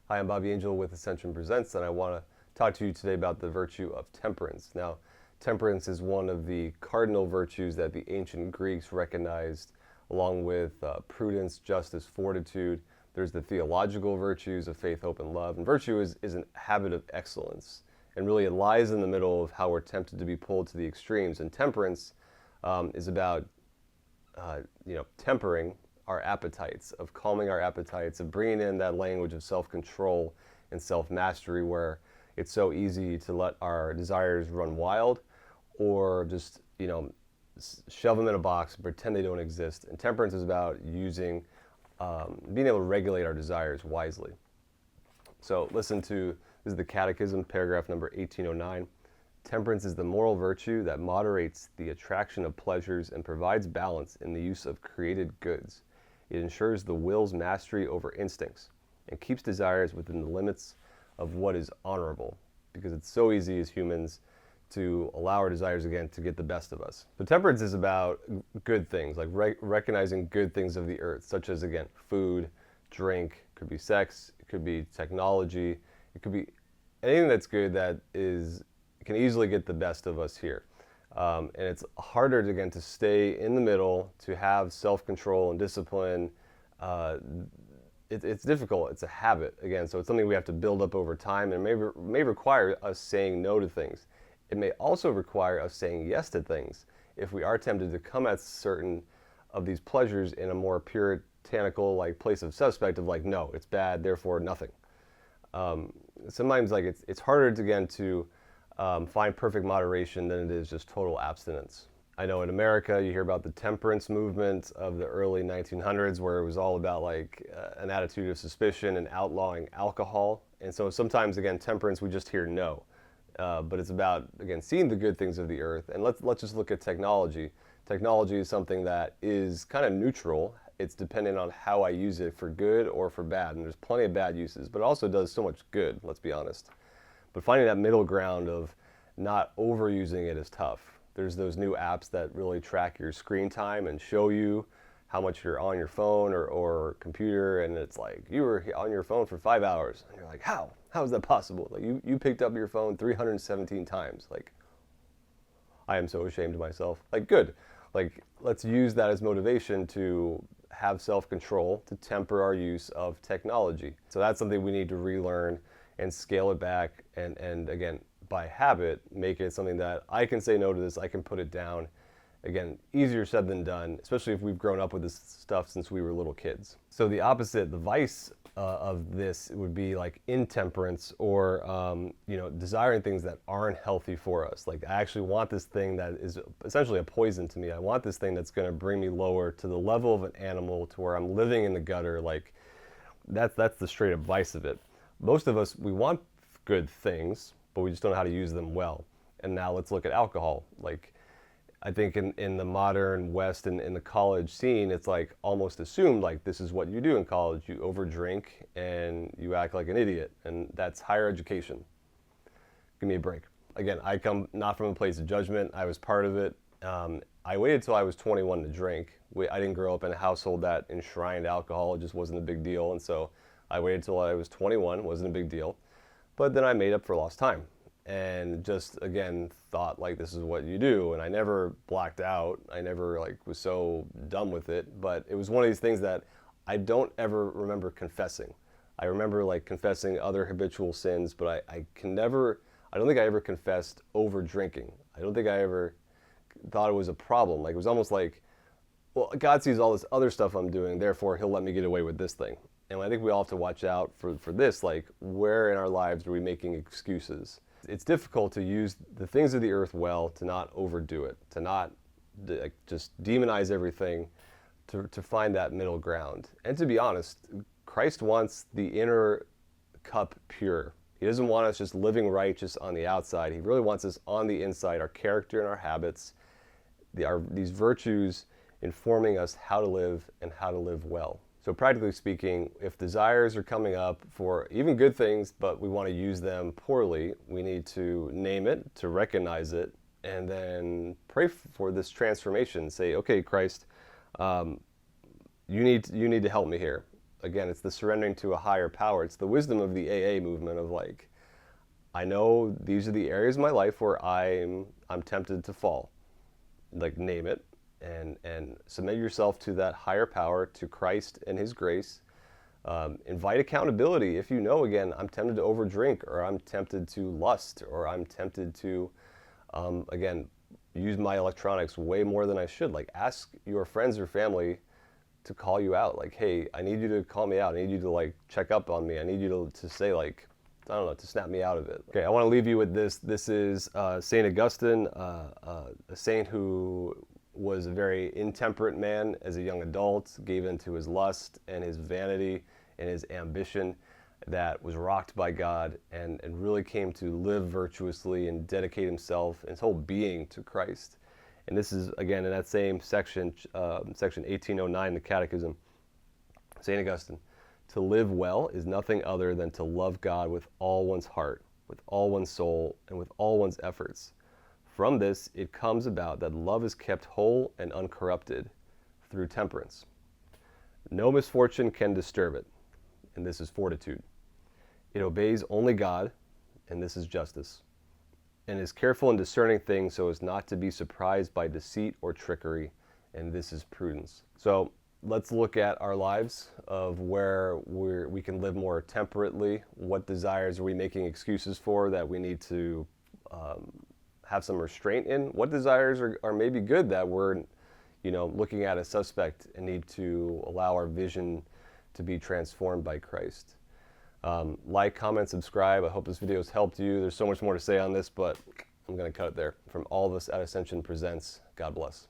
Hi, I'm Bobby Angel with Ascension Presents, and I want to talk to you today about the virtue of temperance. Now, temperance is one of the cardinal virtues that the ancient Greeks recognized, along with prudence, justice, fortitude. There's the theological virtues of faith, hope, and love. And virtue is a habit of excellence. And really, it lies in the middle of how we're tempted to be pulled to the extremes. And temperance is about tempering our appetites, of calming our appetites, of bringing in that language of self-control and self-mastery where it's so easy to let our desires run wild or just, shove them in a box and pretend they don't exist. And temperance is about using, being able to regulate our desires wisely. So this is the Catechism, paragraph number 1809. Temperance is the moral virtue that moderates the attraction of pleasures and provides balance in the use of created goods. It ensures the will's mastery over instincts and keeps desires within the limits of what is honorable, because it's so easy as humans to allow our desires again to get the best of us. So temperance is about good things, like recognizing good things of the earth, such as, again, food, drink, could be sex, it could be technology, it could be anything that's good that can easily get the best of us here. And it's harder, again, to stay in the middle, to have self-control and discipline. It's difficult. It's a habit, again, so it's something we have to build up over time, and it may require us saying no to things. It may also require us saying yes to things if we are tempted to come at certain of these pleasures in a more puritanical place of suspect of no, it's bad, therefore nothing. Sometimes it's harder to find perfect moderation than it is just total abstinence. I know in America you hear about the temperance movement of the early 1900s where it was all about an attitude of suspicion and outlawing alcohol. And so sometimes, again, temperance, we just hear no. But it's about, again, seeing the good things of the earth. And let's just look at technology. Technology is something that is kind of neutral. It's dependent on how I use it for good or for bad. And there's plenty of bad uses, but it also does so much good, let's be honest. But finding that middle ground of not overusing it is tough. There's those new apps that really track your screen time and show you how much you're on your phone or computer, and it's like, you were on your phone for 5 hours. And you're like, how? How is that possible? You picked up your phone 317 times. I am so ashamed of myself. Good. Let's use that as motivation to have self-control, to temper our use of technology. So that's something we need to relearn and scale it back, and again, by habit, make it something that I can say no to this, I can put it down. Again, easier said than done, especially if we've grown up with this stuff since we were little kids. So the opposite, the vice of this would be intemperance, or desiring things that aren't healthy for us. I actually want this thing that is essentially a poison to me. I want this thing that's going to bring me lower to the level of an animal, to where I'm living in the gutter. That's the straight up vice of it. Most of us, we want good things, but we just don't know how to use them well. And now let's look at alcohol. I think in the modern West and in the college scene, it's almost assumed this is what you do in college. You overdrink and you act like an idiot, and that's higher education. Give me a break. Again, I come not from a place of judgment. I was part of it. I waited till I was 21 to drink. I didn't grow up in a household that enshrined alcohol. It just wasn't a big deal, and so I waited till I was 21, wasn't a big deal. But then I made up for lost time and just, again, thought this is what you do. And I never blacked out. I never was so done with it. But it was one of these things that I don't ever remember confessing. I remember confessing other habitual sins, but I don't think I ever confessed over drinking. I don't think I ever thought it was a problem. It was almost well, God sees all this other stuff I'm doing, therefore he'll let me get away with this thing. And I think we all have to watch out for this, where in our lives are we making excuses? It's difficult to use the things of the earth well, to not overdo it, to not just demonize everything, to find that middle ground. And to be honest, Christ wants the inner cup pure. He doesn't want us just living righteous on the outside. He really wants us on the inside, our character and our habits, these virtues informing us how to live and how to live well. So practically speaking, if desires are coming up for even good things, but we want to use them poorly, we need to name it, to recognize it, and then pray for this transformation. Say, okay, Christ, you need to help me here. again, it's the surrendering to a higher power. It's the wisdom of the AA movement of like, I know these are the areas of my life where I'm tempted to fall. Like, name it, and submit yourself to that higher power, to Christ and His grace. Invite accountability. If you know, again, I'm tempted to overdrink, or I'm tempted to lust, or I'm tempted to, again, use my electronics way more than I should. Like, ask your friends or family to call you out. Like, hey, I need you to call me out. I need you to like check up on me. I need you to say like, I don't know, to snap me out of it. Okay, I want to leave you with this. This is St. Augustine, a saint who was a very intemperate man as a young adult, gave in to his lust and his vanity and his ambition, that was rocked by God, and really came to live virtuously and dedicate himself and his whole being to Christ. And this is, again, in that same section, section 1809, the Catechism. St. Augustine: to live well is nothing other than to love God with all one's heart, with all one's soul, and with all one's efforts. From this, it comes about that love is kept whole and uncorrupted through temperance. No misfortune can disturb it, and this is fortitude. It obeys only God, and this is justice, and is careful in discerning things so as not to be surprised by deceit or trickery, and this is prudence. So let's look at our lives of where we can live more temperately. What desires are we making excuses for that we need to have some restraint in? What desires are maybe good that we're, looking at as suspect and need to allow our vision to be transformed by Christ? Like, comment, subscribe. I hope this video has helped you. There's so much more to say on this, but I'm going to cut it there. From all of us at Ascension Presents, God bless.